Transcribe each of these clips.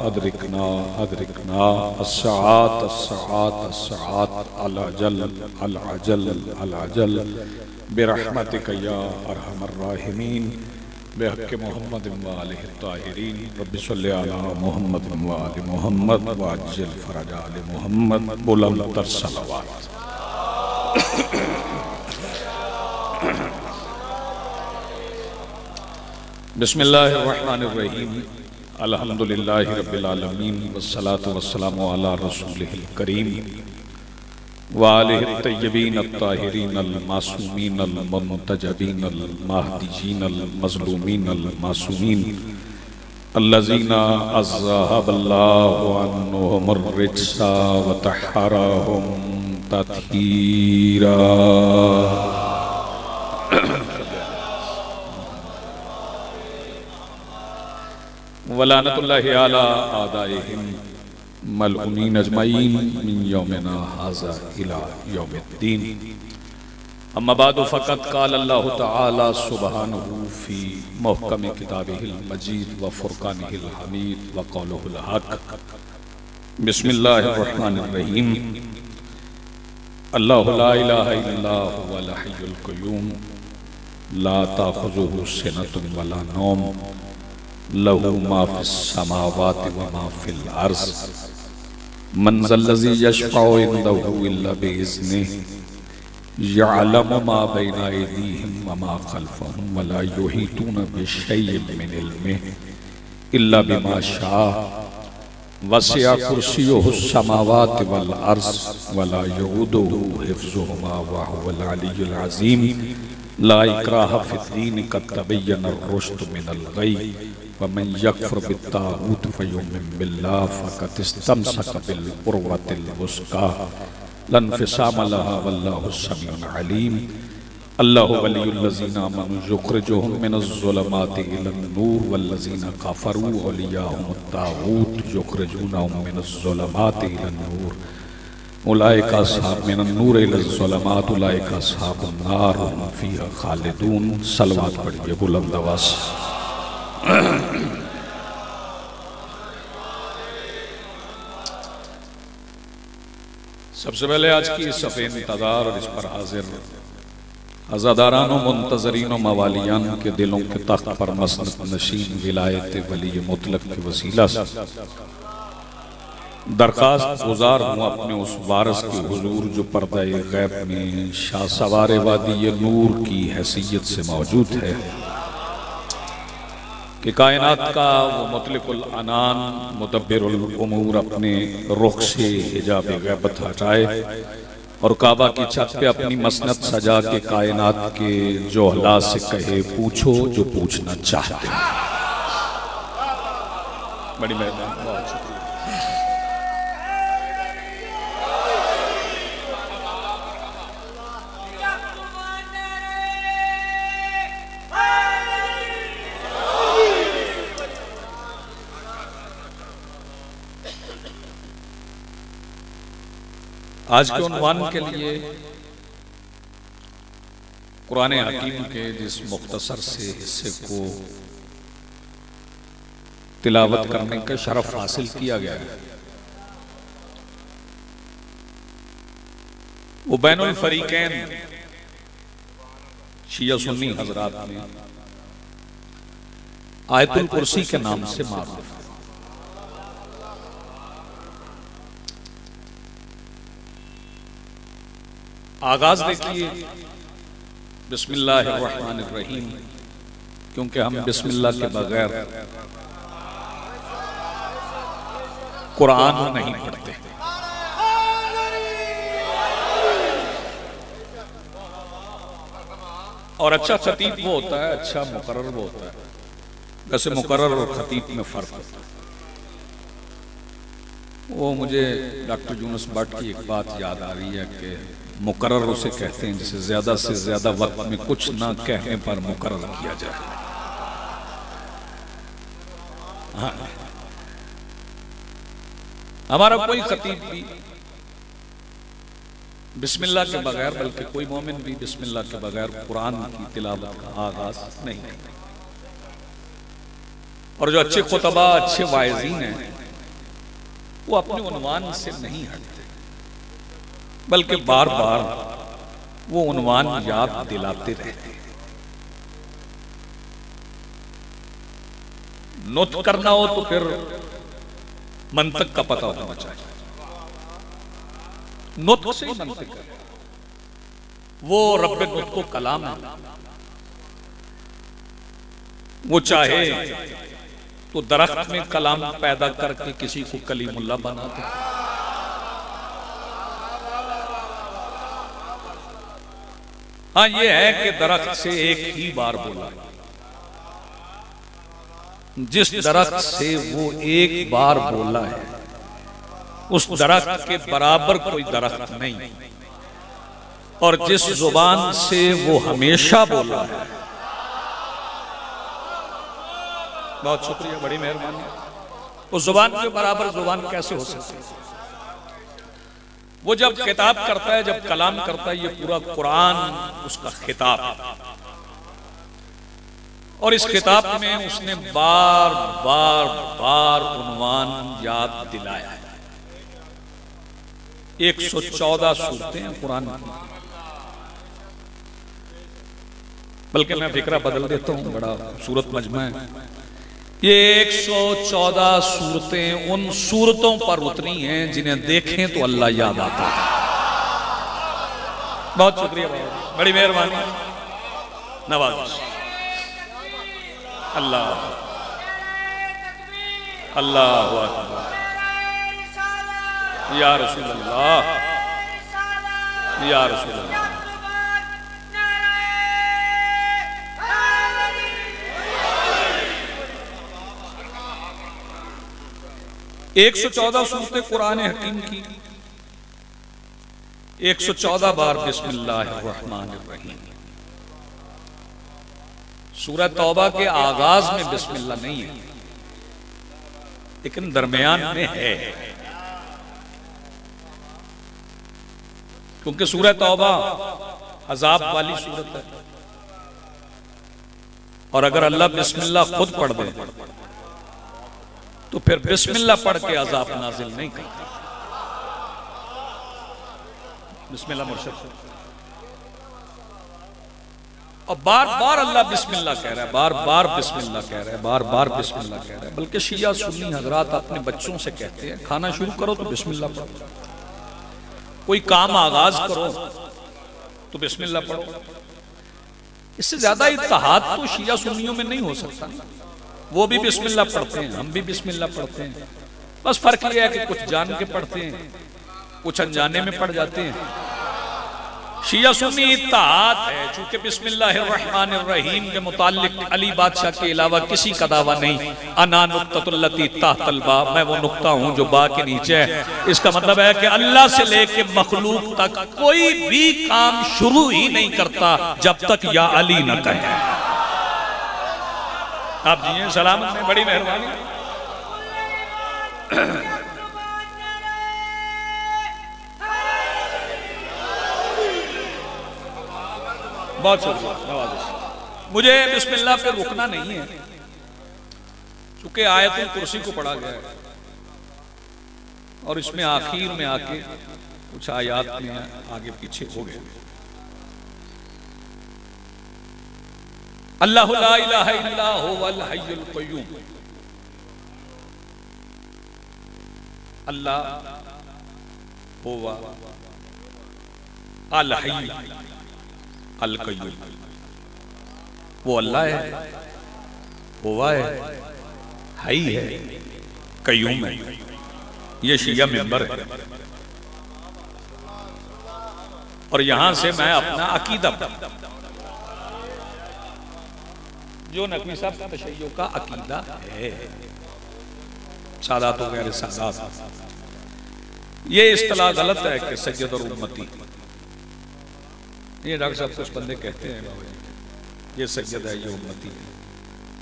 अदरिकना अदरिकना अस्सात अस्सात अस्सात अल अजल अल अजल अल अजल बिरहमतिका या अरहमर राहिमीन बिहक़्क़ि मुहम्मद व आलिहि ताहिरीन रब्बि सल्लि अला मुहम्मद व आलि मुहम्मद व अज्जिल फरज आलि मुहम्मद बुलंदतर सलवात। बिस्मिल्लाहिर्रहमानिर्रहीम अल्हम्दुलिल्लाहि रब्बिल आलमीन वस्सलातु वस्सलामु अला रसूलिहिल करीम व आलिहि तय्यबीन अत्ताहिरीन अल मासूमीन अल मुंतजबीन अल महदीयीन अल मज़लूमीन अल मासूमीन अल्लज़ीना अज़हबल्लाहु अन्हुमुर रिज्सा व तहहरहुम तत्हीरा। वलानतुल्लाहि अला आदाइहिम मलऊनीन अजमईन मिन यौमिना हाज़ा इला यौमिद्दीन। अम्मा बादु फ़क़द क़ाल अल्लाहु तआला सुब्हानहु फ़ी मुहकम किताबिहिल मजीद व फ़ुरक़ानिहिल हमीद व क़ौलुहुल हक़। बिस्मिल्लाहिर्रहमानिर्रहीम। अल्लाहु ला इलाहा इल्लल्लाहु हुवल हय्युल क़य्यूम ला ताख़ुज़ुहु सिनतुन वला नौम लहू मा फिस समावाति व मा फिल अर्ज़ मन ज़ल्लज़ी यशफ़अउ इंदहु इल्ला बिइज़्निहि यअलमु मा बैना अयदीहिम व मा ख़ल्फ़हुम व ला युहीतूना बिशैइइन मिन इल्मिहि इल्ला बिमा शाअ वसिअ कुर्सियुहुस समावाति वल अर्ज़ व ला यऊदुहु हिफ़्ज़ुहुमा व हुवल अलिय्युल अज़ीम। ला इक्राहा फ़िद्दीन क़द तबय्यना ar-रुश्दु मिनल ग़य्य व मन यकफ़ुर बित्ताग़ूत फ़युमिन बिल्लाहि फ़क़द इस्तमसक बिल उर्वतिल वुस्क़ा ला इंफ़िसामा लहा वल्लाहु समीउन अलीम। अल्लाहु वलियुल्लज़ीना आमनू युख़रिजुहुम मिनज़्ज़ुलमाति इलन-नूर वल्लज़ीना कफ़रू औलियाहुमुत-ताग़ूत युख़रिजूनहुम मिनज़्ज़ुलमाति इलन-नूर उलाइका अस्हाब मिनन-नूर इलज़्ज़ुलमात उलाइका अस्हाबुन-नार हुम फ़ीहा ख़ालिदून। सलवात पढ़िए बुलंद आवाज़ से। सबसे पहले आज की सफ़े इंतज़ार और इस पर हाजिर अज़ादारान व मुंतज़रीन व मवालियान के दिलों के तख्त पर मसनद नशीन विलायत वली मुतलक के वसीला से दरखास्त गुजार हूँ अपने उस वारस के हुजूर जो पर्दा गैब में शाह सवारे वादी नूर की हैसियत से मौजूद है कि कायनात का वो मुतलिकुल अनान मुदब्बिरुल उमूर अपने रुख से हिजाब गैबत हटाए और काबा की छत पे अपनी मसनद सजा के कायनात के जोहला से कहे पूछो जो पूछना चाहते हैं। बड़ी मेहरबानी, बहुत शुक्रिया। आज के उन्वान के लिए कुरान हकीम के जिस मुख्तसर से हिस्से को तिलावत करने का शरफ हासिल किया गया है वो बैनुल फरीकैन शिया सुन्नी हजरात में आयतुल कुर्सी के नाम से मारूफ है। आगाज देखिए बिस्मिल्लाहिर्रहमानिर्रहीम, क्योंकि हम बिस्मिल्लाह के बगैर कुरान नहीं पढ़ते। और अच्छा खतीब वो होता है, अच्छा मुकर्रर वो होता है। वैसे मुकर्रर और खतीब में फर्क होता है। वो मुझे डॉक्टर यूनुस भट्ट की एक बात याद आ रही है कि मुकर्रर उसे कहते हैं जिसे ज्यादा से ज्यादा वक्त में कुछ ना कहने पर मुकर्रर किया जाए। हाँ, हमारा कोई खतीब भी बिस्मिल्लाह के बगैर, बल्कि कोई मोमिन भी बिस्मिल्लाह के बगैर कुरान की तिलावत का आगाज नहीं करता। और जो अच्छे खुतबा, अच्छे वाइज़ीन हैं, वो अपने उन्वान से नहीं हटते, बल्कि बार बार वो उन्वान याद दिलाते रहते हैं। नुत्क करना हो तो फिर मंतक का पता होना चाहिए, नुत्क से ही मंतक है। वो रब्बे नुत्क को कलाम है, वो चाहे तो दरख्त में कलाम पैदा करके किसी को कलीमुल्लाह बना दे। हाँ, ये है कि दरख्त से एक ही बार बोला, जिस दरख्त से वो एक बार बोला है उस दरख्त के बराबर कोई दरख्त नहीं, और जिस जुबान से वो हमेशा बोला है, बहुत शुक्रिया, बड़ी मेहरबानी, उस जुबान के बराबर जुबान कैसे हो सकती है? वो जब खिताब करता है, जब कलाम करता है, ये पूरा कुरान उसका खिताब, और इस खिताब में उसने बार बार बार उन्वान याद दिलाया है। 114 सूरतें हैं कुरान की, बल्कि मैं फिक्रा बदल देता हूं, बड़ा खूबसूरत मजमा है। ये 114 सूरतें उन सूरतों पर उतरी हैं जिन्हें देखें तो अल्लाह याद आता है। बहुत शुक्रिया, बड़ी मेहरबानी, नवाज। अल्लाह अल्लाह अकबर, या रसूल अल्लाह, या रसूल अल्लाह। 114 सूरतें कुरान हकीम की, 114 बार बिस्मिल्लाहिर्रहमानिर्रहीम। सूरह तौबा के आगाज में बिस्मिल्लाह नहीं है, लेकिन दरमियान में है, क्योंकि सूरह तौबा अजाब वाली सूरत है, और अगर अल्लाह बिस्मिल्लाह खुद पढ़ दे तो फिर बिस्मिल्लाह पढ़ के अजाब नाजिल नहीं करता। बिस्मिल्लाह मुर्शिद, और बार बार अल्लाह बिस्मिल्लाह कह रहा है, बार बार बिस्मिल्लाह कह रहा है, बार बार बिस्मिल्लाह कह रहा है। बल्कि शिया सुन्नी हजरात अपने बच्चों से कहते हैं, खाना शुरू करो तो बिस्मिल्लाह पढ़ो, कोई काम आगाज करो तो बिस्मिल्लाह पढ़ो। इससे ज्यादा इत्तेहाद तो शिया सुन्नियों में नहीं हो सकता। वो भी बिस्मिल्लाह पढ़ते हैं, हम भी बिस्मिल्लाह पढ़ते हैं, बस फर्क ये है कि कुछ जान के पढ़ते हैं, कुछ अनजाने में पढ़ जाते हैं। शिया सुन्नी इत्तेहाद है, चूंकि बिस्मिल्लाहिर्रहमानिर्रहीम के मुताल्लिक अली बादशाह के अलावा किसी का दावा नहीं। अना नुक्ततुल्लती तहतल बा, मैं वो नुक्ता हूं जो बा के नीचे है। इसका मतलब है कि अल्लाह से लेके मखलूक तक कोई भी काम शुरू ही नहीं करता जब तक या अली न कहे। आप जिए सलामत में, बड़ी मेहरबानी। बहुत शुक्रिया। मुझे बिस्मिल्लाह पे रुकना नहीं है, चूंकि आयतुल कुर्सी को पढ़ा गया है और इसमें आखिर में आके कुछ आयात में आगे पीछे हो गए। अल्लाहु ला इलाहा इल्ला हुवल हय्युल क़य्यूम, अल्लाह हुवा अल हय्य अल क़य्यूम, वो अल्लाह है, हुवा है, हई है, क़य्यूम है। ये शिया मेंबर है, और यहां से मैं अपना अकीदा, जो नकवी साहब तशय्युअ का अकीदा है, सादात वगैरह सादात, ये इस्तिलाह गलत है कि सैयद और उम्मती। ये डॉक्टर साहब कुछ बंदे कहते हैं बाबा जी ये सैयद है, ये उम्मती है,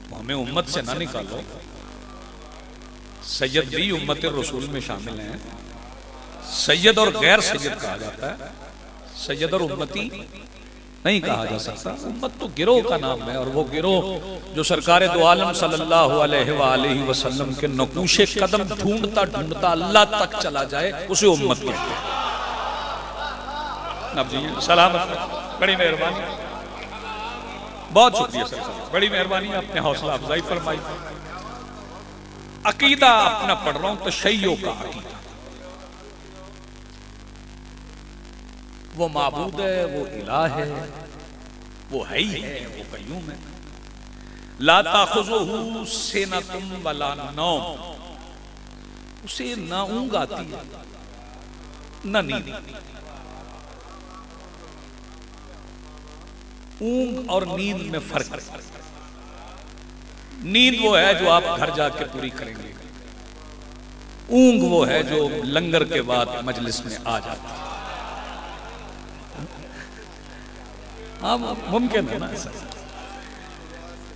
तो हमें उम्मत से ना निकालो। सैयद भी उम्मत रसूल में शामिल हैं, सैयद और गैर सैयद कहा जाता है। सैयद और उम्मती नहीं कहा जा सकता। उम्मत तो गिरोह का नाम है, और वो गिरोह जो सरकार दो आलम सल्लल्लाहु अलैहि वसल्लम के नकूशे कदम ढूंढता ढूंढता अल्लाह तक चला जाए, उसे उम्मत कहते हैं। अब जी सलामत, बड़ी मेहरबानी, बहुत शुक्रिया सर, बड़ी मेहरबानी, आपने हौसला अफजाई फरमाई। अकीदा अपना पढ़ रहा हूं, तशय्यो का अकीदा। वो माबूद है, वो इलाह है, वो है ही है, वो कय्यूम है। ला ताखुज़ुहु सिनतुम वला नौम, उसे ना ऊंघ आती है ना नींद। ऊंघ और नींद में फर्क है। नींद वो है जो आप घर जाके पूरी करेंगे, ऊंघ वो है जो लंगर के बाद मजलिस में आ जाती है। हाँ, मुमकिन है ना ऐसा।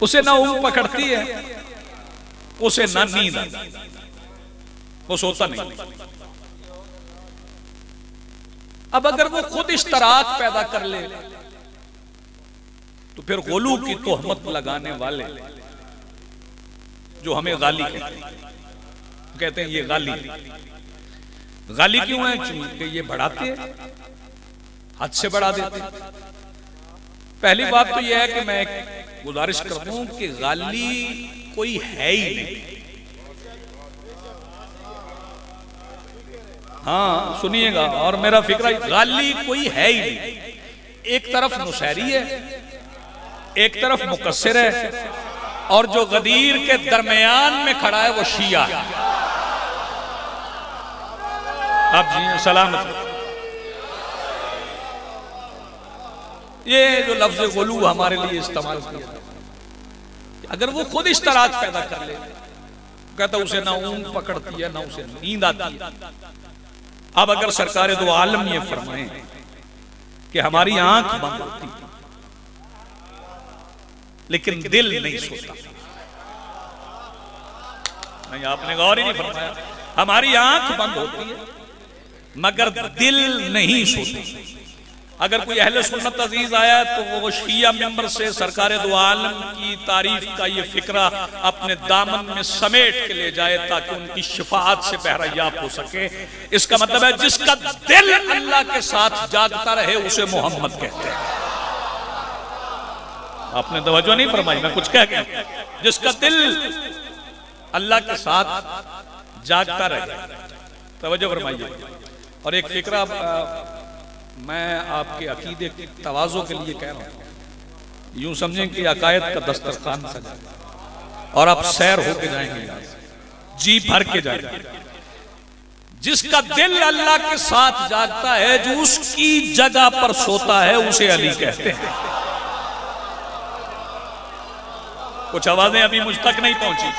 उसे ना ऊंघ पकड़ती है, उसे ना नींद आती, वो सोता नहीं। अब अगर वो खुद इश्तराक पैदा कर ले तो फिर गुलू की तोहमत लगाने वाले जो हमें गाली कहते हैं, ये गाली क्यों है? क्योंकि ये बढ़ाते हैं, हद से बढ़ा देते हैं। पहली बात तो यह है कि मैं गुजारिश करता हूं कि गाली कोई है ही नहीं। हाँ सुनिएगा, और मेरा फिक्र, गाली कोई है ही नहीं। एक तरफ नुसैरी है, एक तरफ मुकस्सिर है, और जो गदीर के दरमियान में खड़ा है वो शिया है। आप जी सलामत। ये जो लफ्ज गुलू हमारे लिए इस्तेमाल किया, अगर वो खुद इश्तराक पैदा कर ले, कहता उसे ना ऊंघ पकड़ती है ना उसे नींद आती है। अब अगर सरकार दो आलम ये फरमाएं कि हमारी आंख बंद होती है लेकिन दिल नहीं सोता, नहीं आपने गौर ही नहीं फरमाया। हमारी आंख बंद होती है मगर दिल नहीं सोता। अगर कोई अहले सुन्नत अजीज आया तो वो शिया मेंबर से सरकार दो आलम की तारीफ का ये फिक्रा अपने दामन में समेट के ले जाए ताकि उनकी शिफाअत से बहरयाब हो सके। इसका मतलब है जिसका दिल अल्लाह के साथ जागता रहे उसे मोहम्मद कहते हैं। आपने तवज्जो नहीं फरमाई, मैं कुछ कह गया। जिसका दिल अल्लाह के साथ जागता रहे, तवज्जो फरमाइए। और एक फिक्रा मैं आपके अकीदे की तवाज़ो के लिए कह रहा हूं। यूं समझें कि अकायद का दस्तरखान सजा और आप सैर होके जाएंगे, जी भर के जाएंगे। जिसका दिल अल्लाह के साथ जागता है, जो उसकी जगह पर सोता है, उसे अली कहते हैं। कुछ आवाजें अभी मुझ तक नहीं पहुंची।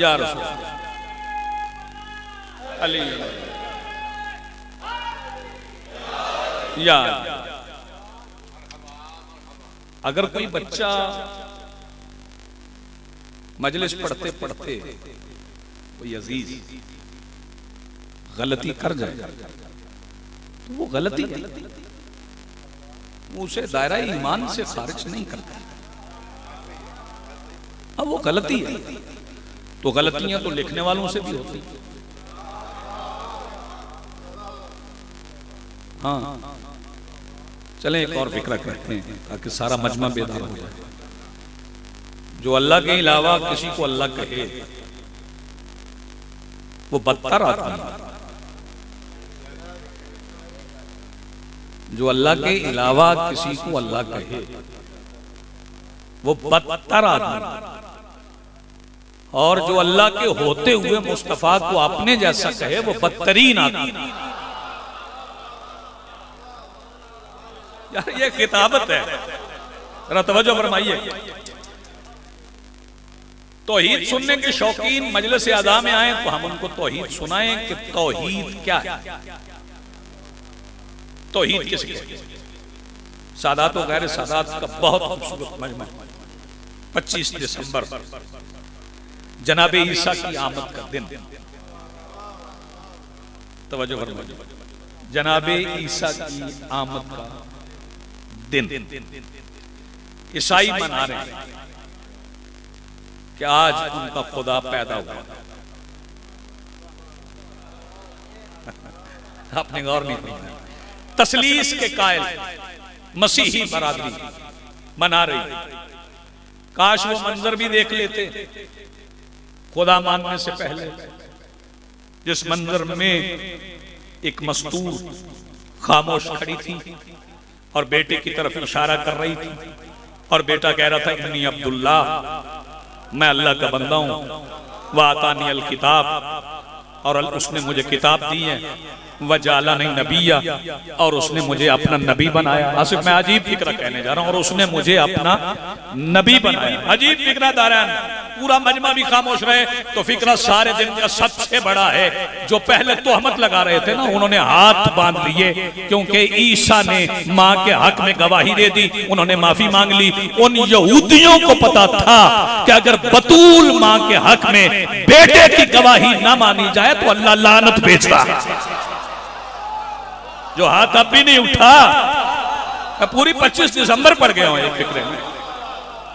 या रसूल अली, या अगर कोई बच्चा मजलिस पढ़ते पढ़ते कोई अजीज गलती कर जाए तो वो गलती है, वो उसे दायरा ईमान से खारिज नहीं करता। अब वो गलती है तो गलतियां तो लिखने वालों से भी होती। हाँ चलें एक और फिक्रा करते हैं ताकि सारा मजमा बेदार हो जाए। जो अल्लाह के अलावा किसी को अल्लाह कहे वो बदतर आदमी है। जो अल्लाह के अलावा किसी को अल्लाह कहे वो बदतर आदमी, और जो अल्लाह के होते हुए मुस्तफा को अपने जैसा कहे वो बदतरीन आदमी। यार ये किताबत है, जरा तवज्जो फरमाइए। तौहीद सुनने के शौकीन मजलिस आज़ा में आए तो हम उनको तौहीद सुनाएं कि तौहीद क्या है, तौहीद किसे कहते हैं। सादात व गैर सादात का बहुत खूबसूरत मजमा। 25 दिसंबर जनाबे ईसा की आमद का दिन। तवज्जो फरमाइए, जनाबे ईसा की आमद का दिन ईसाई मना रहे हैं कि आज उनका खुदा पैदा हुआ। आपने गौर नहीं किया, तस्लीस के कायल मसीही बरादरी मना रही। काश वो मंजर भी देख लेते खुदा मानने से पहले, जिस मंजर में एक मस्तूर खामोश खड़ी थी और बेटे की तरफ इशारा कर रही थी और बेटा कह रहा था इन्नी अब्दुल्ला, मैं अल्लाह का बंदा हूं, वातानी अल किताब, और उसने मुझे किताब दी है, वजाला नहीं नबिया, और उसने मुझे अपना नबी बनाया। आसिफ मैं अजीब फिक्रा कहने जा रहा हूं, और उसने मुझे अपना नबी बनाया। अजीब फिक्रा दारान, पूरा मजमा भी खामोश रहे तो फिक्रा सारे दिन का सबसे बड़ा है। जो पहले तोहमत लगा रहे थे ना, उन्होंने हाथ बांध लिए, क्योंकि ईसा ने माँ के हक में गवाही दे दी, उन्होंने माफी मांग ली। उन यहूदियों को पता था कि अगर बतूल माँ के हक में बेटे की गवाही ना मानी जाए तो अल्लाह लानत भेजता है। जो हाथ अब भी नहीं उठा, पूरी 25 दिसंबर पड़ गया हूं एक फिक्रे में।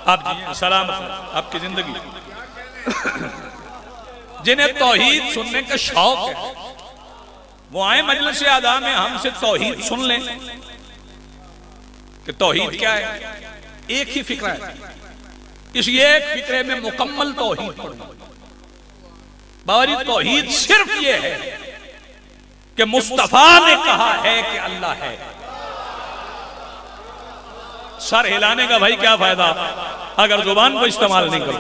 आप जी सलामत आपकी जिंदगी। जिन्हें तौहीद सुनने का शौक है वो आए मजलिस आदा में हमसे तौहीद सुन लें कि तौहीद क्या है। एक ही फिक्रा है, इस एक फिक्रे में मुकम्मल तौहीद पढ़ो। बावरी तौहीद सिर्फ ये है कि मुस्तफा ने कहा है कि अल्लाह है। सर हिलाने का भाई क्या फायदा अगर जुबान को इस्तेमाल नहीं करो।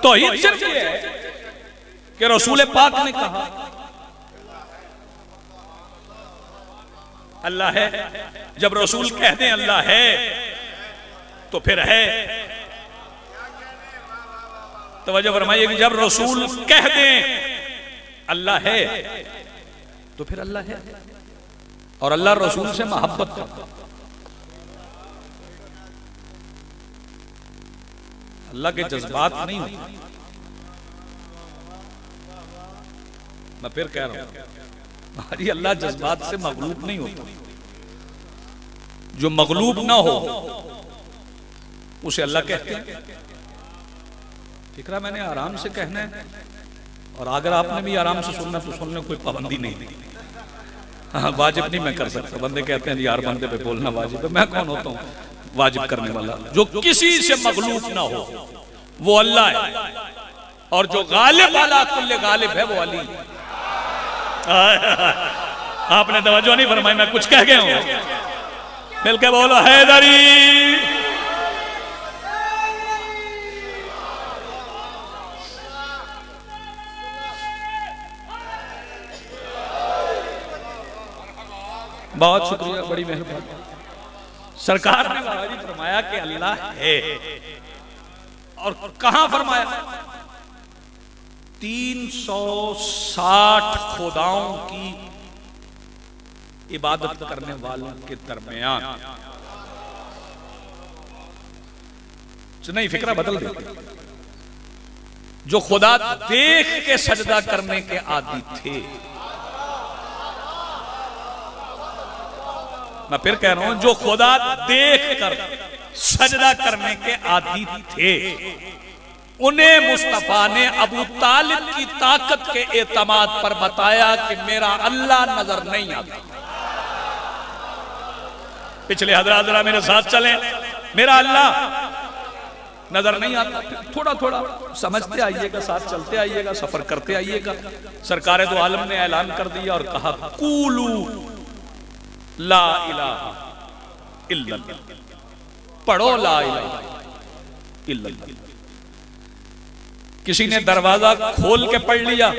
तौहीद सिर्फ ये है कि रसूल पाक ने कहा अल्लाह है। जब रसूल कह दें अल्लाह है तो फिर है। तवज्जो फरमाइए कि जब रसूल कह दें अल्लाह है तो फिर अल्लाह है। और अल्लाह रसूल से मोहब्बत करता। अल्लाह के जज्बात नहीं होते। मैं फिर कह रहा हूं, हमारी अल्लाह जज्बात से मगलूब नहीं होता। जो मगलूब ना हो उसे अल्लाह कहते हैं। फिक्रा मैंने आराम से कहना है, और अगर आपने भी आराम से सुनना तो सुनने कोई पाबंदी नहीं। हाँ, वाजिब नहीं मैं कर सकता। बंदे कहते हैं यार बंदे पे बोलना वाजिब है। मैं कौन होता हूँ वाजिब करने वाला? जो किसी से मगलूब ना हो वो अल्लाह है, और जो गालिब वाला कुल्ले गालिब है वो अली। आपने तवज्जो नहीं फरमाई, मैं कुछ कह गया हूं। मिलके बोलो हैदरी। बहुत शुक्रिया, बड़ी मेहरबानी। सरकार ने फरमाया कि अल्लाह है, और कहां फरमाया? 360 खुदाओं की इबादत करने वालों के दरमियान। नहीं, फिक्रा बदल दे। जो खुदा देख के सजदा करने के आदी थे। मैं फिर कह रहा हूं, जो खुदा देख कर सजदा करने के आदी थे, उन्हें मुस्तफा ने अबू तालिब की ताकत के एतमाद पर बताया कि मेरा अल्लाह नजर नहीं आता। पिछले हजरात जरा मेरे साथ चलें। मेरा अल्लाह नजर नहीं आता। थोड़ा थोड़ा समझते आइएगा, साथ चलते आइएगा, सफर करते आइएगा। सरकार दो आलम ने ऐलान कर दिया और कहा कूलू ला इलाहा इल्लल्लाह। पढ़ो ला इलाहा इल्लल्लाह। किसी ने दरवाजा खोल के पढ़ लिया,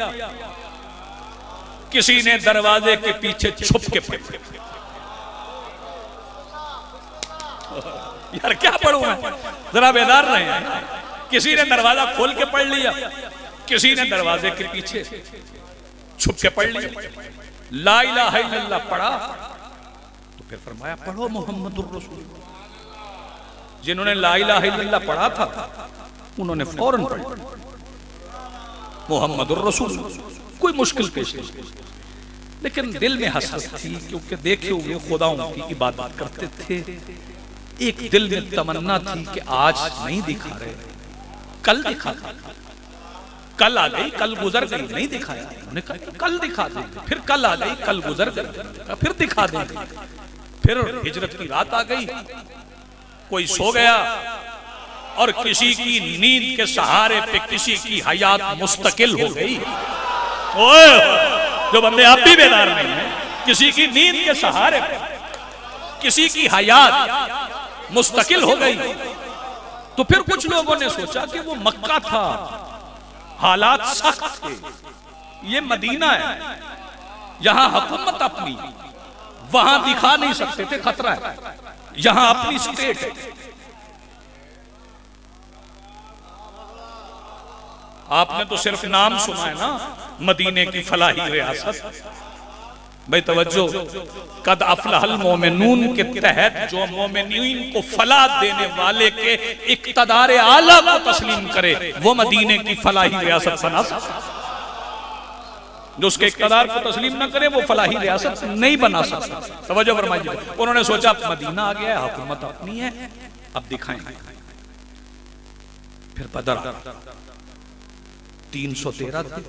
किसी ने दरवाजे के पीछे छुप के पढ़ लिया। यार क्या पढ़ूं मैं, जरा बेदार रहे हैं। किसी ने दरवाजा खोल के पढ़ लिया, किसी ने दरवाजे के पीछे छुप के पढ़ लिया। ला इलाहा इल्लल्लाह पढ़ा तो फिर फरमाया पढ़ो मोहम्मदुर रसूल। जिन्होंने ला इलाहा इल्लल्लाह पढ़ा था उन्होंने फौरन पढ़ा मोहम्मदुर रसूल। कोई मुश्किल पेश नहीं। लेकिन दिल में हसरत थी, क्योंकि देखे हुए खुदाओं की इबादत करते थे। एक दिल में तमन्ना थी कि आज नहीं दिखा रहे, कल दिखा, कल आ गई, कल गुजर गई, नहीं दिखाया। उन्होंने कहा कल दिखा देंगे, फिर कल आ गई, कल गुजर गई, फिर दिखा देंगे। फिर हिजरत की रात आ गई, कोई सो गया और किसी की नींद के सहारे पे किसी की हयात मुस्तकिल हो गई। ओए जो बंदे आप भी बेदार नहीं है, किसी की नींद के सहारे पे किसी की हयात मुस्तकिल हो गई। तो फिर कुछ लोगों ने सोचा कि वो मक्का था, हालात सख्त थे, ये मदीना है, यहां हुकूमत अपनी, वहां दिखा नहीं सकते थे, खतरा है, यहां अपनी स्टेट है। आपने तो सिर्फ नाम सुना है ना, मदीने की फलाही रियासत। भाई तवज्जो, कद अफलहल मोमिनून के तहत जो मोमिनीन को फलाह देने वाले के इक्तदार आला को तस्लीम करे, वो मदीने की फलाही रियासत बना सकता। जो उसके इक्तदार को तस्लीम न करे वो फलाही रियासत नहीं बना सकता। तवज्जो फरमाइए। उन्होंने सोचा मदीना आ गया है, हुकूमत अपनी है, अब दिखाएंगे। फिर बदर 313 थे,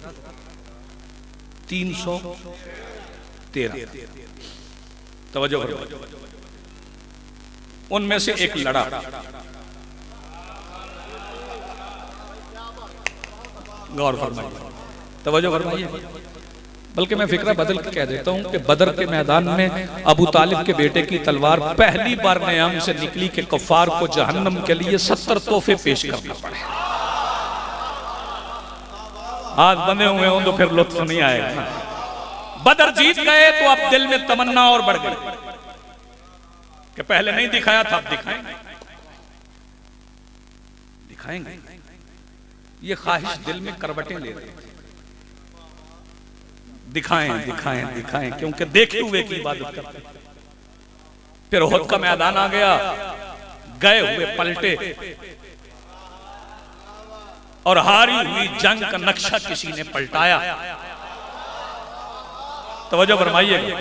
313। तवज्जो करो, उनमें से एक लड़ा, गौर फरमाइए, तवज्जो फरमाइए। बल्कि मैं फिक्रा बदल के कह देता हूं कि बदर के मैदान में अबू तालिब के बेटे की तलवार पहली बार नयाम से निकली कि कुफ्फार को जहन्नम के लिए 70 तोहफे पेश करना पड़े। हाथ बंधे हुए हों तो फिर लुत्फ नहीं आएगा। बदर जीत गए तो अब दिल में तमन्ना और बढ़ गई कि पहले नहीं दिखाया था, अब दिखाएंगे, दिखाएंगे। ये ख्वाहिश दिल में करवटें ले रही, दिखाएं दिखाएं दिखाएं, क्योंकि देखे हुए की इबादत करते। फिर उहद का मैदान आ गया, गए हुए पलटे और हारी हुई जंग का नक्शा किसी ने पलटाया। तवज्जो फरमाइएगा।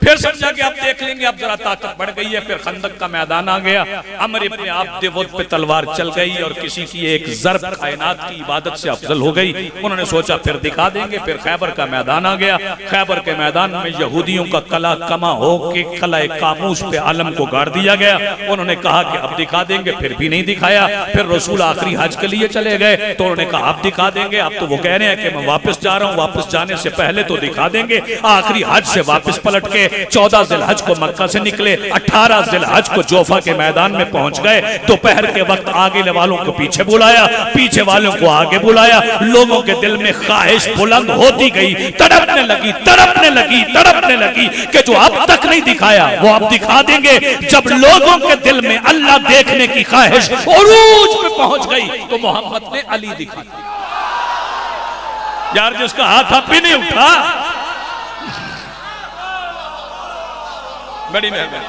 फिर समझा कि अब देख लेंगे, अब जरा ताकत बढ़ गई है। फिर खंदक का मैदान आ गया, अमर इब्ने अब्द वद पे तलवार चल गई और किसी की एक ज़र्ब कायनात की इबादत से अफजल हो गई। उन्होंने सोचा फिर दिखा देंगे। फिर खैबर का मैदान आ गया। खैबर के मैदान में यहूदियों का कला कमा हो के कला कामूस पे आलम को गाड़ दिया गया। उन्होंने कहा कि अब दिखा देंगे, फिर भी नहीं दिखाया। फिर रसूल आखिरी हज के लिए चले गए तो उन्होंने कहा अब दिखा देंगे। अब तो वो कह रहे हैं कि मैं वापस जा रहा हूँ, वापस जाने से पहले तो दिखा देंगे। आखिरी हज से वापस पलट के 14 जिलहज को मक्का से निकले, 18 जिलहज को जोफा के मैदान में पहुंच गए। दोपहर के वक्त आगे वालों को पीछे बुलाया, पीछे वालों को आगे बुलाया। लोगों के दिल में ख्वाहिश बुलंद होती गई, तड़पने लगी, तड़पने लगी, तड़पने लगी कि जो अब तक नहीं दिखाया वो अब दिखा देंगे। जब लोगों के दिल में अल्लाह देखने की ख्वाहिश उरूज पे पहुंच गई तो मोहम्मद ने अली दिखा दिया। यार जिसका हाथ अब भी नहीं उठा, बड़ी मेहरबानी।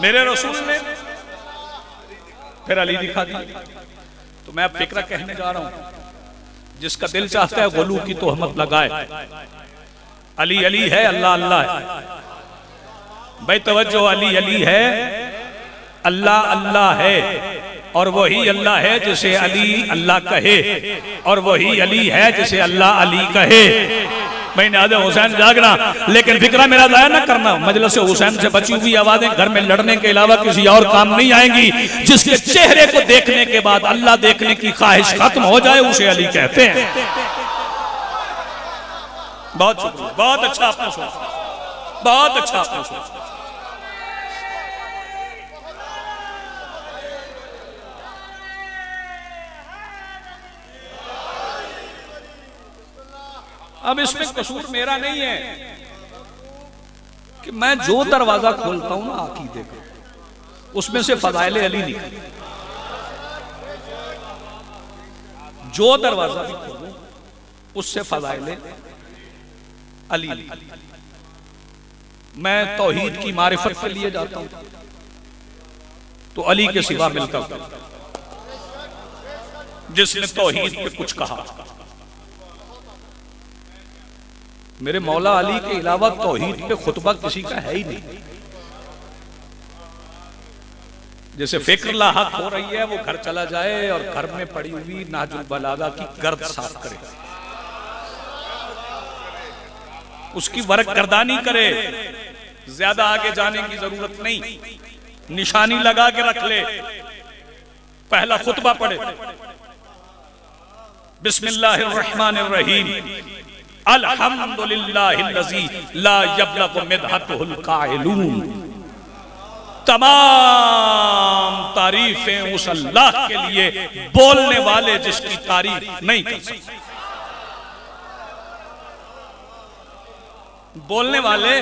मेरे रसूल ने फिर अली दिखा दी। तो मैं अब फिक्रा कहने जा रहा हूं, जिसका दिल चाहता है गुलू की तोहमत लगाए। अली अली है, अल्लाह अल्लाह है। भाई तवज्जो, अली अली है, अल्लाह अल्लाह है, और वही अल्लाह है जिसे अली अल्लाह कहे, और वही अली है जिसे अल्लाह अली कहे। भाई नाज़े हुसैन जागना, लेकिन फिक्रा मेरा जाया ना करना। मजलिस हुसैन से बची हुई आवाजें घर में लड़ने के अलावा किसी और काम नहीं आएंगी। जिसके चेहरे को देखने के बाद अल्लाह देखने की ख्वाहिश खत्म हो जाए उसे अली कहते हैं। बहुत शुक्रिया, बहुत अच्छा आपने सोचा, बहुत अच्छा आपने सोचा। अब इसमें कसूर मेरा नहीं है कि मैं जो दरवाजा खोलता हूं ना अकीदे का, उसमें से फज़ाइल अली निकले। जो दरवाजा भी खोलूं, उससे फज़ाइल अली। मैं तौहीद की मारिफत के लिए जाता हूं तो अली के सिवा मिलता हूं जिसने तौहीद पे कुछ कहा। मेरे मौला अली के अलावा तौहीद पे खुतबा किसी का है ही नहीं। जैसे फिक्र लाहक हो रही है, वो घर चला जाए और घर में पड़ी हुई नाजुल बलागा की गर्द साफ करे, उसकी वर्क गर्दानी करे, ज्यादा आगे जाने की जरूरत नहीं, निशानी लगा के रख ले, पहला खुतबा पढ़े बिस्मिल्लाहिर्रहमानिर्रहीम अल्हम्दुलिल्लाहिल्लज़ी ला यब्लगु मिदहतुहुल काइलून। तमाम तारीफें उस अल्लाह के लिए बोलने वाले जिसकी तारीफ नहीं कर सकते। बोलने वाले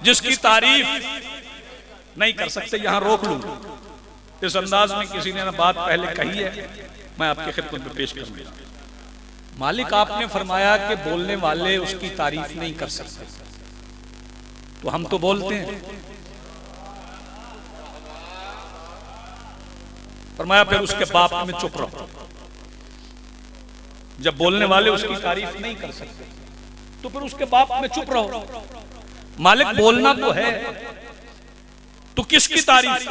जिसकी तारीफ नहीं कर सकते। यहां रोक लूं, इस अंदाज में किसी ने बात पहले कही है, मैं आपके खिदमत में पेश करूंगा। मालिक आपने फरमाया कि बोलने वाले उसकी तारीफ नहीं कर सकते, तो हम तो बोलते हैं। फरमाया फिर उसके बाप में चुप रहो। जब बोलने वाले उसकी तारीफ नहीं कर सकते तो फिर उसके बाप में चुप रहो। मालिक बोलना तो है, तो किसकी तारीफ?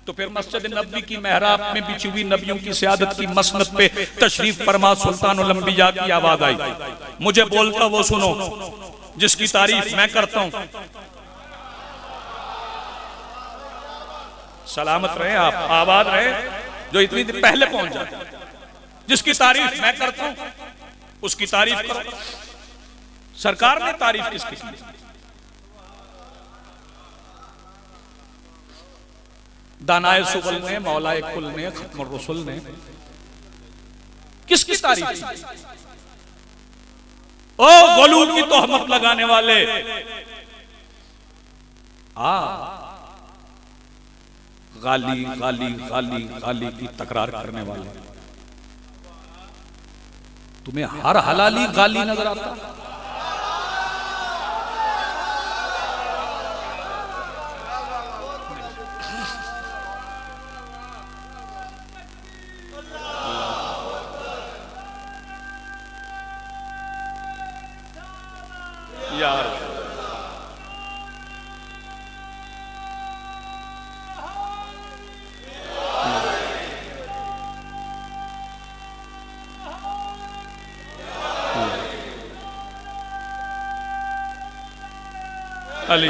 तो फिर मस्जिद नबवी की मेहराब में बिछी हुई नबियों की सियादत की मसनद पे तशरीफ फरमा सुल्तानुल अंबिया की आवाज आई, मुझे बोलता वो सुनो जिसकी तारीफ मैं करता हूं। सलामत रहे आप, आबाद रहे जो इतनी देर पहले पहुंच जाते। जिसकी तारीफ मैं करता हूं उसकी तारीफ करो। सरकार ने तारीफ किसकी की? दानाए सुबल ने, मौलाए कुल ने, खत्मुर रसूल ने किसकी तारीफ की? ओ गुलू की तोहमत लगाने वाले, गाली गाली गाली गाली की तकरार करने वाले, तुम्हें हर हलाली गाली नजर आता? यार अली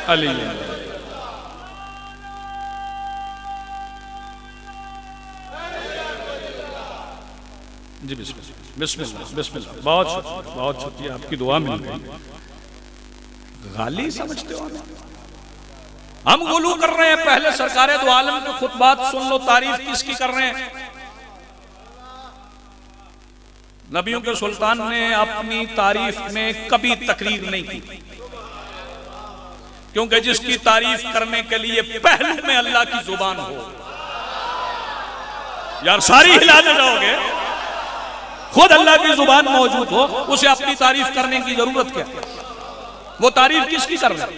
अली जी बिस्मिल्लाह बिस्मिल्लाह। बहुत शुक्रिया, आपकी दुआ मिल गई। गाली समझते हो? हम गुलू कर रहे हैं, पहले सरकारे दो आलम के खुतबात सुन लो, तारीफ किसकी कर रहे हैं? नबियों के सुल्तान ने अपनी तारीफ में कभी तकरीर नहीं की, क्योंकि जिसकी तारीफ करने के लिए पहलू में अल्लाह की जुबान हो। यार सारी हिलाने जाओगे, खुद अल्लाह की जुबान मौजूद हो, उसे अपनी तारीफ करने की जरूरत क्या? वो तारीफ किसकी कर रहे हैं?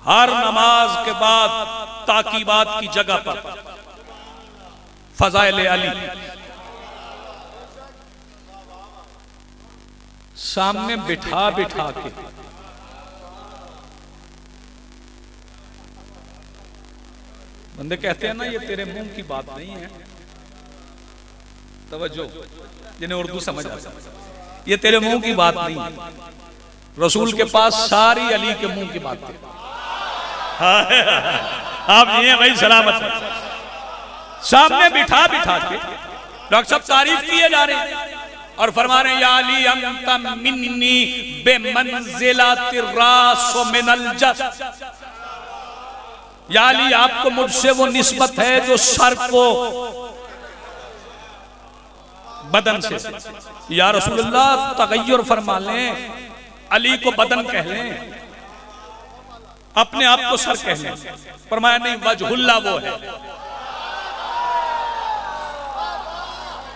हर नमाज के बाद ताकीबात की जगह पर फजाइल अली सामने बिठा बिठा के बंदे कहते हैं ना, ये तेरे मुंह की बात नहीं है। तवज्जो, जिन्हें उर्दू समझ आता, ये तेरे मुंह की बात नहीं है। रसूल के पास सारी अली के मुंह की बात थी। आप ये भाई सलामत है। सामने बिठा बिठा के डॉक्टर साहब तारीफ किए जा रहे हैं और फरमा रहे हैं, या अली अंत मिन्नी बेमंजिलातिर रास मिनल जस। या अली आपको मुझसे वो निस्बत है जो सर को बदन से। या रसूलुल्लाह तगय्युर फरमा लें, अली को बदन कह लें, अपने आप को सर कह लें। फरमाया नहीं, वजहुल्लाह वो है।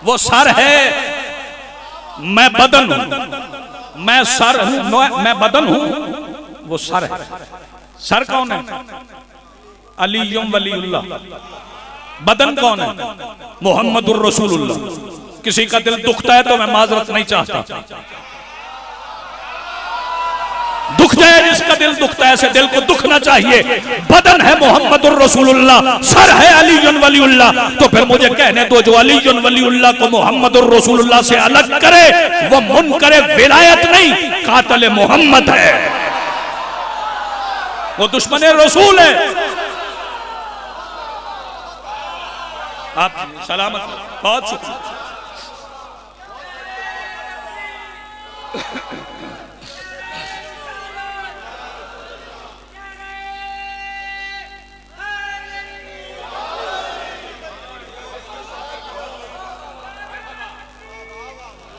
वो सर है, मैं बदन हूं। मैं सर हूं, मैं बदन हूं, वो सर है। सर कौन है? अलीयुम वलीउल्लाह। बदन कौन है? मोहम्मदुर रसूलुल्लाह। किसी का दिल दुखता है तो मैं माजरत नहीं चाहता, दुख जाए जिसका दिल दुखता है, ऐसे दिल को दुखना चाहिए। बदन है मोहम्मदुर रसूलुल्लाह, सर है अलीयुन वलीउल्लाह। तो फिर मुझे कहने दो, जो अलीयुन वलीउल्लाह को मोहम्मदुर रसूलुल्लाह से अलग करे वो मुनकरे विलायत नहीं, कातिल मोहम्मद है, वो दुश्मन रसूल है। आप सलामत, बहुत शुक्रिया।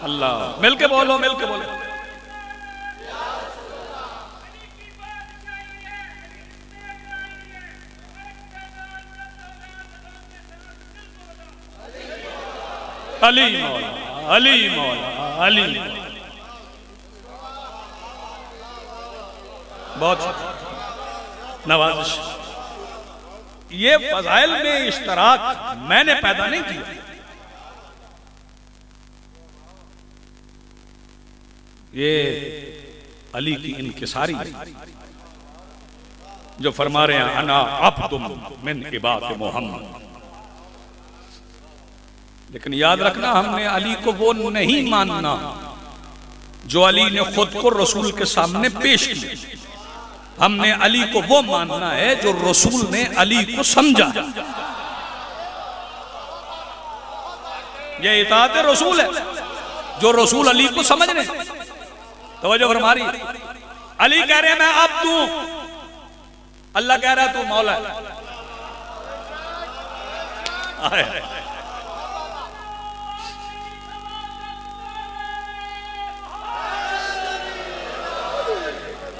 अल्लाह, मिलके बोलो, मिलके बोलो। अली मौला, अली मौला, अली। बहुत नवाजिश। ये फजाइल में इश्तराक मैंने पैदा नहीं किया, ये अली की इनकिसारी जो फरमा रहे हैं, अना अब्दुम मिन इबाद मोहम्मद। लेकिन याद रखना, हमने अली को वो नहीं मानना जो अली ने खुद को रसूल के सामने पेश किया। हमने अली को वो मानना है जो रसूल ने अली को समझा। ये इताअत रसूल है, जो रसूल अली को समझ रहे। तवज्जो फरमारी, अली कह रहे हैं मैं अब तू, अल्लाह कह रहा है तू मौला है।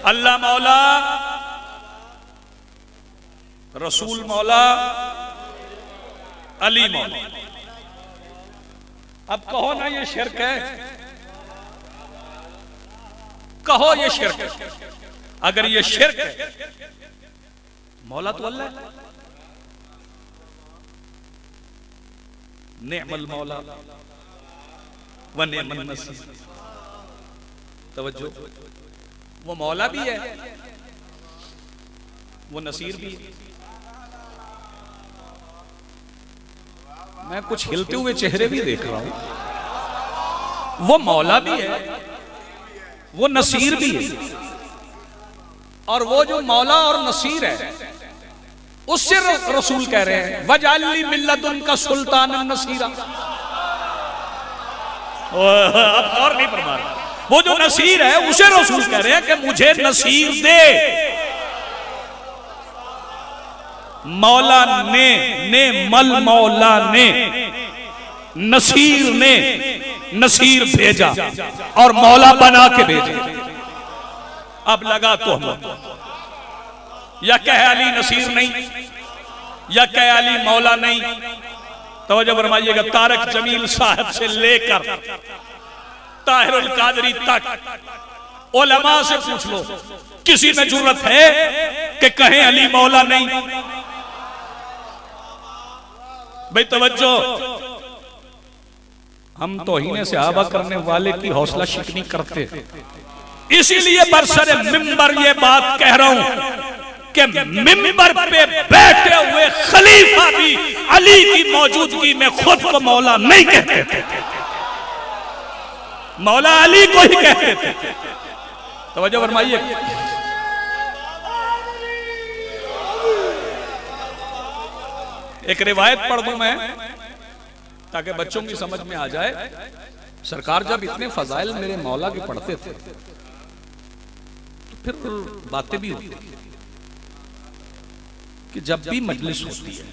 अल्लाह मौला, रसूल मौला, अली मौला। अब कहो ना ये शिर्क है, कहो ये शिर्क है। अगर ये शिर्क है, मौला तो अल्लाह है। नेअमल मौला व नेअमन नसीर। तवज्जो, वो मौला भी है, वो नसीर भी है। मैं कुछ हिलते हुए चेहरे भी देख रहा हूं। वो मौला भी है, वो नसीर भी है। और वो जो मौला और नसीर है, उससे रसूल कह रहे हैं वजाली मिल्लतुन का सुल्तान नसीरा। और नहीं फरमा रहा, वो जो नसीर है उसे रसूल कह रहे हैं कि मुझे नसीर दे। मौला ने मल मौला ने, नसीर ने नसीर भेजा और मौला बना के भेजा। अब लगा तो हम या कह अली नसीर नहीं, या कह अली मौला नहीं। तवज्जो फरमाइएगा, तारक जमील साहब से लेकर ताहिरुल कादरी तक उलमा से पूछ लो, किसी में जुर्रत है कि कहें अली मौला नहीं? भाई तवज्जो, हम तौहीन सहाबा करने वाले की हौसला शिकनी करते, इसीलिए बरसरे मिंबर ये बात कह रहा हूं कि मिंबर पे बैठे हुए खलीफा भी अली की मौजूदगी में खुद को मौला नहीं कहते थे, मौला अली को ही कहते थे। तवज्जो फरमाइए, एक रिवायत पढ़ दूं मैं ताकि बच्चों की समझ में आ जाए। सरकार जब इतने फजाइल मेरे मौला के पढ़ते थे तो फिर बातें भी होती कि जब भी मजलिस होती है,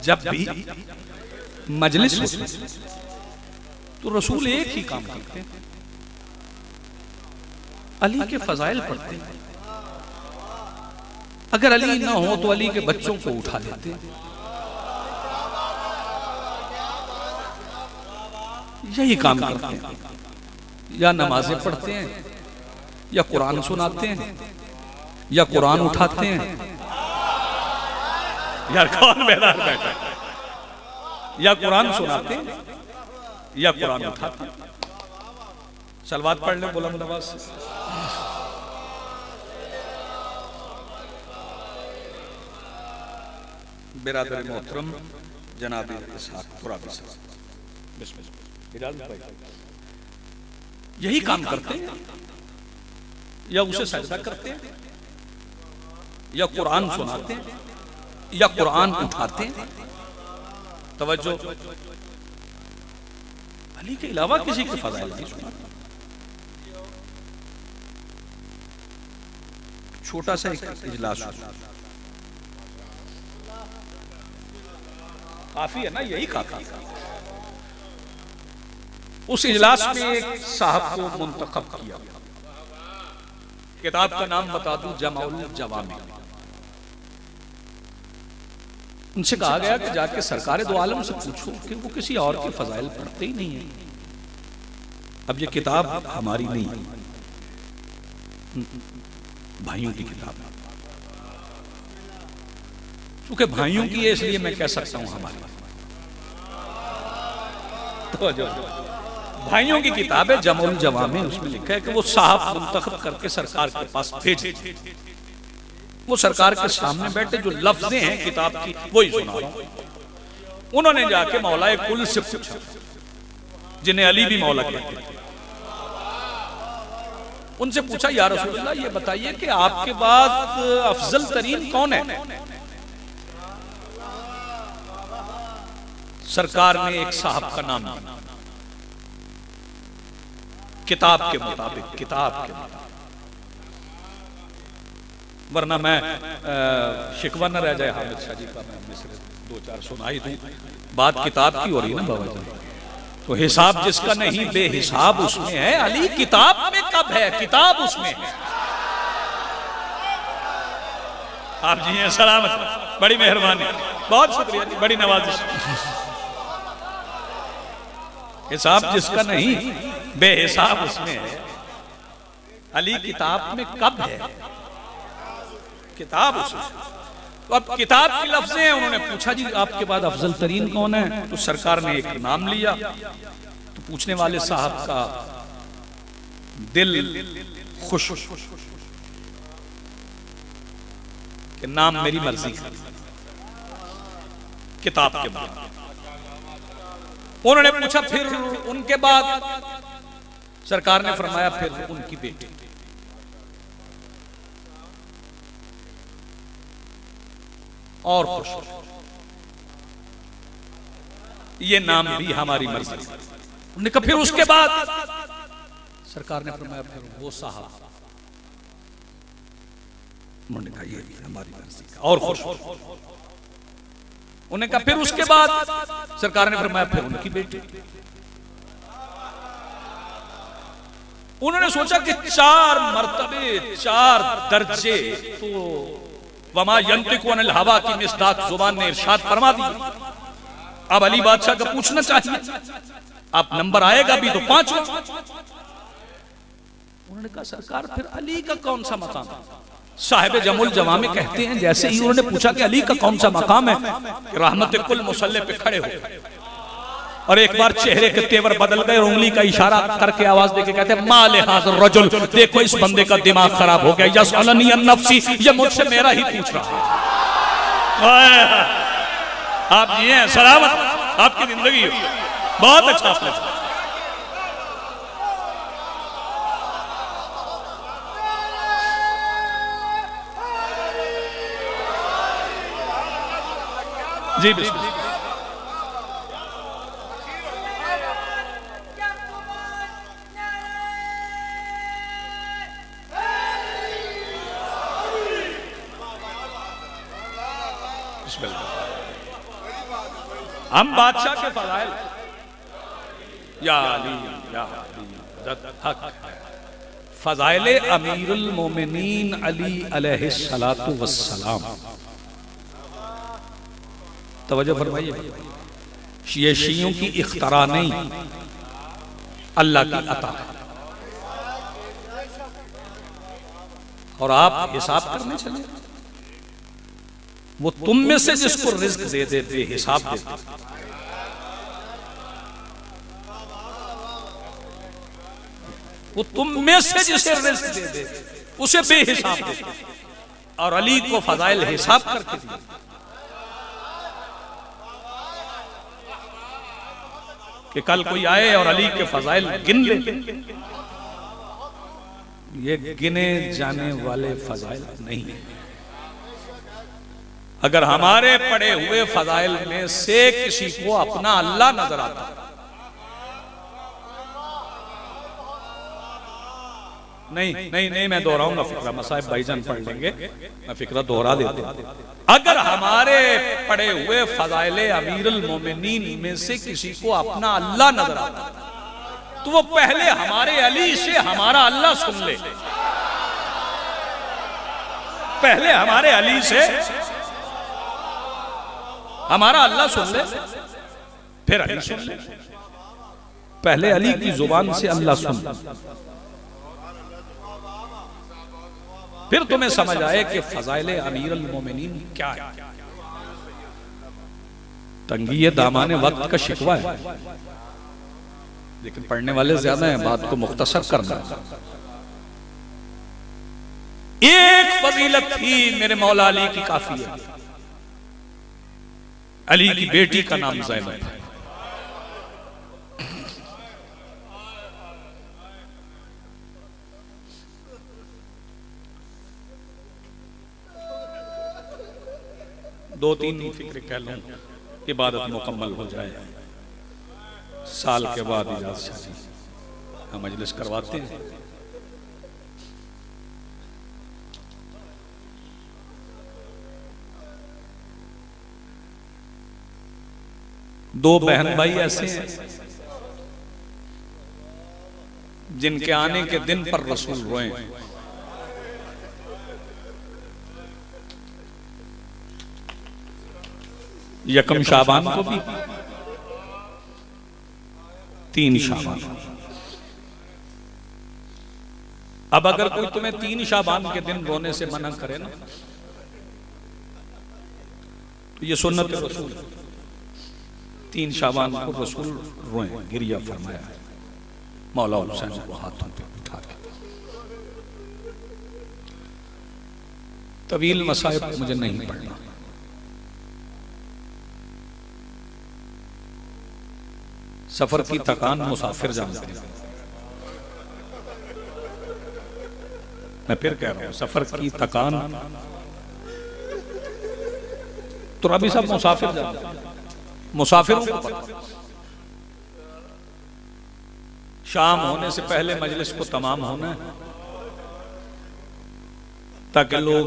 जब भी मजलिस होती है तो रसूल एक ही काम करते हैं, अली के फजाइल पढ़ते हैं। अगर अली ना हो तो अली के बच्चों को उठा लेते, यही काम करते हैं, या नमाजें पढ़ते हैं, या कुरान सुनाते हैं, या कुरान उठाते हैं। यार कौन बेदार बैठा है? या कुरान सुनाते हैं या कुरान उठाते हैं। सलवात पढ़ ले बुलंद आवाज से। बिरादर मोहतरम जनाब इसहाक कुराबी साहब, यही काम करते हैं, या उसे सजदा करते हैं, या कुरान सुनाते हैं, या कुरान उठाते हैं। तवज्जो, अली के अलावा किसी के फज़ाइल नहीं सुना। छोटा सा एक इजलास काफी है ना, यही काफी है। उस इजलास में एक साहब को मुंतखब किया। किताब का नाम बता दूं, जमाउल जवामी। उनसे कहा गया कि जाके सरकार दो आलम से पूछो कि वो किसी और के फजाइल पढ़ते ही नहीं है। अब ये किताब हमारी नहीं, भाइयों की किताब है। क्योंकि भाइयों की है इसलिए मैं कह सकता हूं हमारी। तो जो भाइयों की किताब है जमाउल जवामी, उसमें लिखा है कि वो साहब मुंतखब करके सरकार के पास भेजे। वो सरकार के सामने बैठे, जो लफ्जें हैं किताब की वही सुना रहा हूं। उन्होंने जाके मौलाए कुल से पूछा, जिन्हें अली भी मौला कहते थे, उनसे पूछा, या रसूलल्लाह ये बताइए कि आपके बाद अफजल तरीन कौन है? सरकार ने एक साहब का नाम दिया, किताब के मुताबिक, किताब के मुताबिक। वरना मैं शिकवा न रह जाए हामिद शाह जी का, मैं मिसरे दो चार सुनाई दूं। बात किताब की हो रही है ना बाबा जी, तो हिसाब जिसका नहीं बेहिसाब उसमें है। अली किताब में कब है? किताब उसमें है। आप जी हैं सलामत, बड़ी मेहरबानी, बहुत शुक्रिया जी, बड़ी नवाजिश। हिसाब जिसका नहीं बेहिसाब उसमें है। अली किताब में कब है? किताब उसमें। तो अब किताब की लफ्ज़ें हैं। उन्होंने पूछा, जी आपके बाद अफजल तरीन कौन है? तो सरकार ने एक नाम लिया। तो पूछने वाले साहब का दिल खुश कि नाम मेरी मर्जी का, किताब के बाद। उन्होंने पूछा फिर उनके बाद? सरकार ने फरमाया फिर उनकी बेटी। और खुश, ये नाम भी हमारी मर्जी। उन्होंने कहा फिर उसके बाद? सरकार ने फरमाया फिर वो साहब। उन्होंने कहा ये भी हमारी मर्जी का, और खुश। उन्होंने कहा फिर उसके बाद? सरकार ने फरमाया फिर उनकी बेटी। उन्होंने सोचा कि 4 मर्तबे, 4 दर्जे, तो वमा यंतिकु अनिल हवा की मिसदाक जुबान ने इरशाद फरमा दी। अब अली बादशाह का पूछना चाहिए, आप नंबर आएगा भी तो 5। उन्होंने कहा सरकार फिर अली का कौन सा मकाम? साहिब जमुल जवामी कहते हैं जैसे ही उन्होंने पूछा कि अली का कौन सा मकाम है, कि रहमत कुल मुसल्ले पे खड़े हो और एक बार चेहरे के तेवर बदल गए, उंगली का इशारा करके आवाज देके कहते हैं माले हाज़िर रजुल, देखो इस बंदे का दिमाग खराब हो गया। यसअलनी अन नफ्सी, ये मुझसे मेरा ही पूछ रहा है। आप जी हैं सलामत, आपकी जिंदगी बहुत अच्छा। जी बिस्मिल्लाह। हम बादशाह के फज़ाइल, या अली या अली हक, फज़ाइल अमीरुल मोमिनीन अली अलैहिस्सलातु वस्सलाम। तवज्जो फरमाइए, ये शियों की इख्तरा नहीं, अल्लाह की अता है। और आप हिसाब करने चले, वो तुम में से जिसको रिज्क दे देते हिसाब देते, वो तुम में से जिसे रिज्क दे दे उसे बेहिसाब देते, और अली को फजाइल हिसाब करके दिए। कि कल कोई आए और अली के फजाइल गिन ले, ये गिने जाने वाले फजाइल नहीं है। अगर हमारे पड़े हुए फजाइल में से किसी को अपना अल्लाह नजर आता, नहीं मैं दोहराऊंगा फिक्रा, मसाहिब भाईजान पढ़ लेंगे, मैं फिक्रा दोहरा देता हूं। अगर हमारे पड़े हुए फजाइले अमीरुल मोमिनीन में से किसी को अपना अल्लाह नजर आता, तो वो पहले हमारे अली से हमारा अल्लाह सुन ले, पहले हमारे अली से हमारा अल्लाह सुन ले, फिर अली सुन ले। पहले अली की जुबान से अल्लाह सुन ले, फिर तुम्हें समझ आए कि फजाइले अमीरुल मोमिनीन क्या है। तंगी दामाने वक्त का शिकवा है, लेकिन पढ़ने वाले ज्यादा हैं, बात को मुख्तसर करना। एक फजीलत थी मेरे मौला अली की काफी है। अली की बेटी का नाम ज़ैनब है। दो तीन फिक्र कह लूं, इबादत मुकम्मल हो जाए, साल के बाद इजाज़त शादी हम मजलिस करवाते हैं। दो बहन भाई ऐसे हैं जिनके आने के दिन पर रसूल रोए। यकम शाबान को भी, 3 शाबान। अब अगर कोई तुम्हें 3 शाबान के दिन रोने से मना करे ना, तो ये सुन्नत रसूल। 3 शाबान को रसूल रोए, गिरिया फरमाया मौला हुसैन को हाथों पे उठा के। तवील मसाइब मुझे नहीं पढ़ना, सफर की थकान मुसाफिर जानते हैं। मैं फिर कह रहा हूं, सफर की थकान तो रबी साहब मुसाफिर जानते हैं, मुसाफिरों को पता। शाम होने से पहले मजलिस को तमाम होना है, ताकि लोग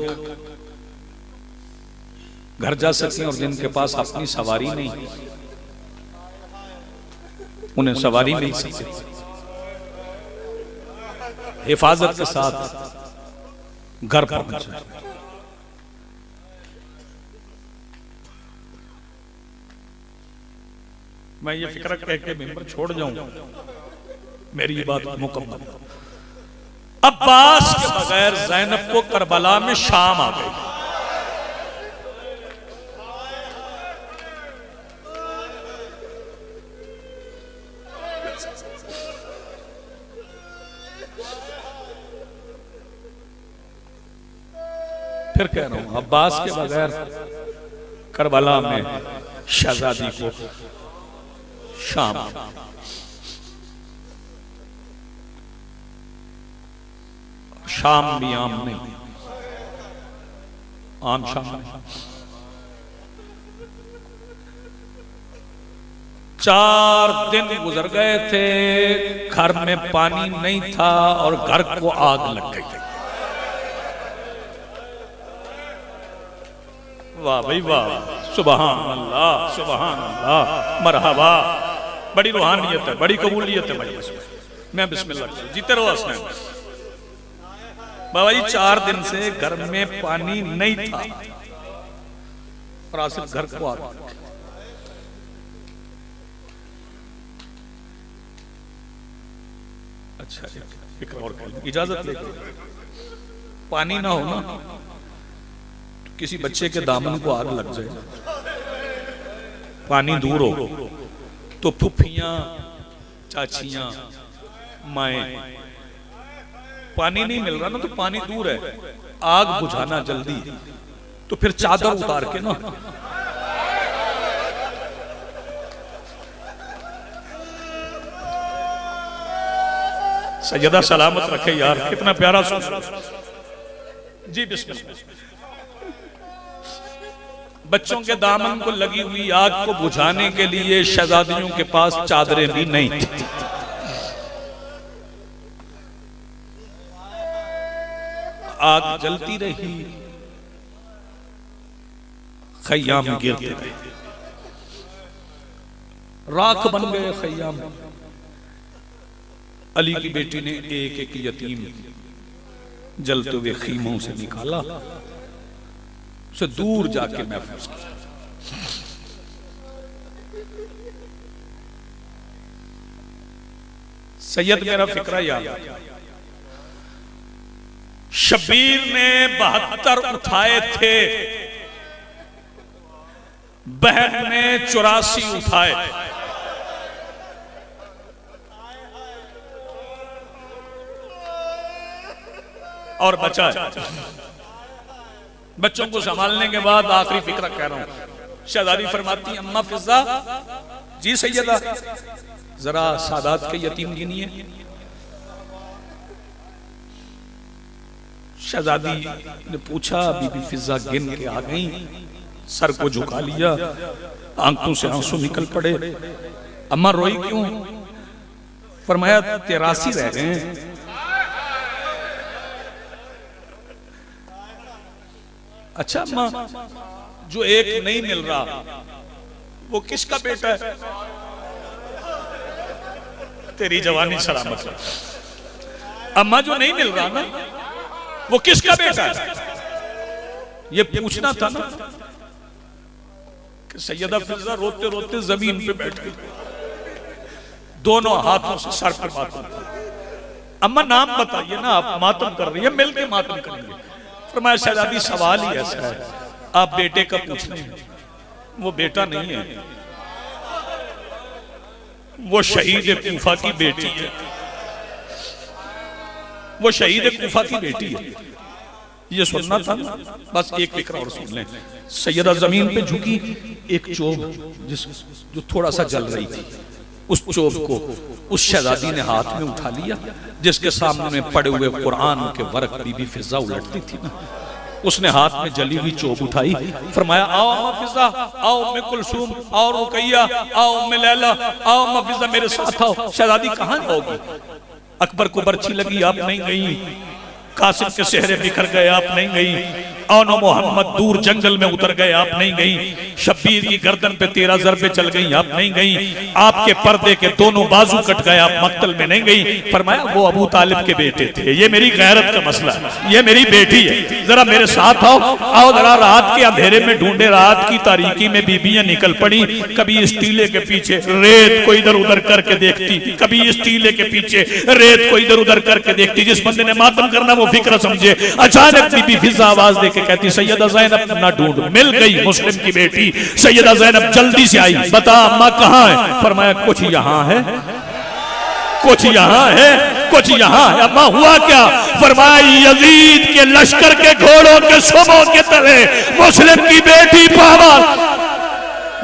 घर जा सकें, और जिनके पास अपनी सवारी नहीं उन्हें सवारी मिल सके। हिफाजत के साथ घर पहुंच जाए। मैं ये फिक्र कह के मिंबर छोड़ जाऊं, मेरी बात मुकम्मल। अब्बास के बगैर ज़ैनब को करबला में शाम आ गई। फिर कह रहा हूं, अब्बास के बगैर करबला में शहजादी को शाम। शाम भी आम नहीं, आम शाम नहीं। 4 दिन गुजर गए थे, घर में पानी नहीं था और घर को आग लग गई। वाह भाई वाह, सुबहान अल्लाह, सुबहान अल्लाह, मरहबा। बड़ी रूहानियत है, बड़ी कबूलियत है मजलिस में। मैं बिस्मिल्लाह जीते रहो। असलम बाबा जी 4 दिन से घर में पानी नहीं था और आसिफ घर को आ गया। अच्छा एक और इजाजत लेकर, पानी ना हो ना तो किसी बच्चे के दामन को आग लग जाए, पानी दूर हो तो फुफियां चाचियां माएं, पानी नहीं मिल रहा ना तो पानी दूर है, आग बुझाना जल्दी, तो फिर चादर उतार के ना सैयदा सलामत रखे यार, कितना प्यारा सुन। जी बिस्मिल्लाह। बच्चों के दामन को लगी हुई आग को बुझाने के लिए शहजादियों के पास चादरें भी नहीं थी। आग जलती रही, खयाम गिरते रहे, राख बन गए खयाम। अली की बेटी ने एक एक यतीम जलते हुए खीमों से निकाला, उसे दूर जाके महफूज किया। सैयद मेरा फिक्रा याद, शबीर ने 72 उठाए थे, बहन ने 84 उठाए। और बचा है। बच्चों को संभालने के बाद आखिरी फिक्र कह रहा हूं, शहजादी फरमाती अम्मा फिजा, जी सैयदा जरा सादात के यतीम गिनिए। शहजादी ने पूछा, बीबी फिजा गिन के आ गई, सर को झुका लिया, आंखों से आंसू निकल पड़े। अम्मा रोई क्यों? फरमाया 83 रह गए। अच्छा अम्मा, जो एक नहीं मिल रहा वो किसका बेटा है? तेरी जवानी सलामत है। अम्मा जो नहीं मिल रहा ना वो किसका बेटा है? ये पूछना था ना। कि सैयदा फिजा रोते रोते जमीन पे बैठ गई, दोनों हाथों से सर पर मातम। अम्मा नाम बताइए ना, आप मातम कर रही है, मिलके मातम करेंगे। फरमाया शहजादी सवाल ही ऐसा है, आप बेटे का पूछ रहे हैं, वो बेटा नहीं है, वो शहीद कूफा की बेटी है, वो शहीद कूफा की बेटी है। ये सुनना था ना, बस एक फिक्र और सुन लें। सैयदा जमीन पे झुकी, एक चोब जो थोड़ा सा जल रही थी, उस चोब को उस शहजादी ने हाथ में उठा लिया, जिसके सामने पड़े हुए कुरान के वर्क बीबी फिजा उलटती थी ना, उसने हाथ में जली हुई चोब उठाई। फरमाया आओ अम्मा फिजा, आओ उम्मे कुलसूम, आओ रुकैया, आओ उम्मे लैला, आओ अम्मा फिजा मेरे साथ आओ। शहजादी कहां जाओगी? अकबर को बर्छी लगी, आप नहीं गई। कासिम के सेहरे बिखर गए, आप नहीं गई। औनो मोहम्मद दूर जंगल में उतर गए, आप नहीं गई। शब्बीर की गर्दन पे 13 ज़रबे चल गई, आप नहीं गई। आपके पर्दे के दोनों बाजू कट गए, आप मक्तल में नहीं गई। फरमाया वो अबू तालिब के बेटे थे, ये मेरी गैरत का मसला है, ये मेरी बेटी है, जरा मेरे साथ आओ। आओ जरा रात के अंधेरे में ढूंढे, रात की तारीकी में बीबियां निकल पड़ी, कभी इस टीले के पीछे रेत को इधर उधर करके देखती, कभी इस टीले के पीछे रेत को इधर उधर करके देखती। जिस बंदे ने मातम करना वो फिक्र समझे। अचानक बीबी फिजा आवाज देके कहती सैयदा ज़ैनब ना ढूंढ, मिल गई मुस्लिम की बेटी। सैयदा ज़ैनब जल्दी से आई, बता अम्मा कहाँ है? फरमाया कुछ यहाँ है, कुछ यहाँ है, कुछ यहाँ है। अम्मा हुआ क्या? फरमाया यजीद के लश्कर के घोड़ों के सुमों के तले मुस्लिम की बेटी पावर।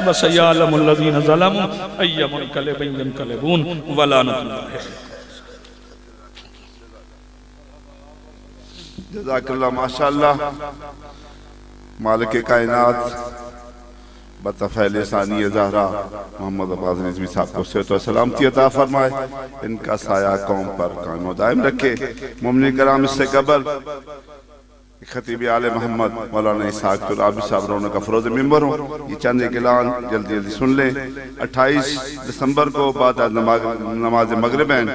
बस यअलमुल्लज़ीना ज़लमू अय्युल कलबैन यनकलबून वलानतुल्लाह। जज़ाकल्लाह माशाअल्लाह। मालिक कायनात बतफ़ैल सानी ज़हरा मोहम्मद अब्बास रिज़वी साहब को सेहत व सलामती अता फरमाए, इनका साया कौम पर कायम दायम रखे। मुमिन कराम इससे कबल खतीब आले मोहम्मद मौलाना इसहाक़ तुराबी साहब रोना का फरोज़ मिंबर हो, ये चंद एक ऐलान जल्दी जल्दी सुन लें। 28 दिसंबर को बाद नमाज मगरिबैन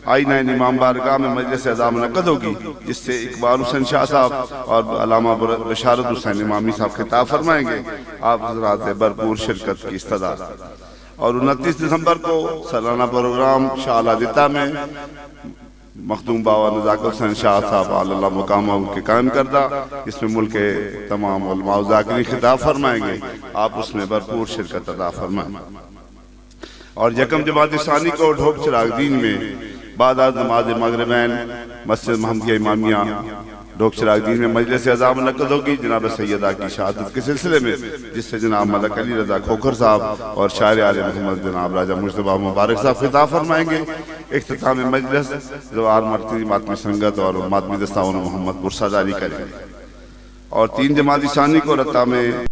आईना इमाम बारगाह में मजलिस अज़ा मुनक़्क़द होगी, जिससे इकबाल हुसैन शाह साहब और अल्लामा बशारत हुसैन इमामी साहब खिताब फरमाएंगे। आप हज़रात भरपूर शिरकत की इस्तदा। और 29 दिसंबर को सालाना प्रोग्राम शाह अल-आदिता में मखदूम बाबा नज़ाकत हुसैन शाह साहब अल्लाह मुकाम उनके कायम करदा। इसमें मुल्क के तमाम उलमा व ज़ाकिरीन खिताब फरमाएंगे, आप उसमें भरपूर शिरकत अदा फरमाएं। और यकम जमात सानी को ढोक चिराग दीन में बाद नमाज मगरिबैन मस्जिद महमदिया इमामिया ढोक चिराग दीन में मजलिस अज़ा मुनक़्क़द होगी जनाब सैयदा की शहादत के सिलसिले में, जिससे जनाब मलक अली रज़ा खोखर साहब और शायर आले मोहम्मद जनाब राजा मुश्तबा मुबारक साहब खिताब फरमाएंगे। इख्तिताम मजलिस जवाहर मरकज़ी मातमी संगत और मातमी दस्तान मोहम्मद पुरसा जारी करेंगे। और 3 जमात सानी को रत्ता में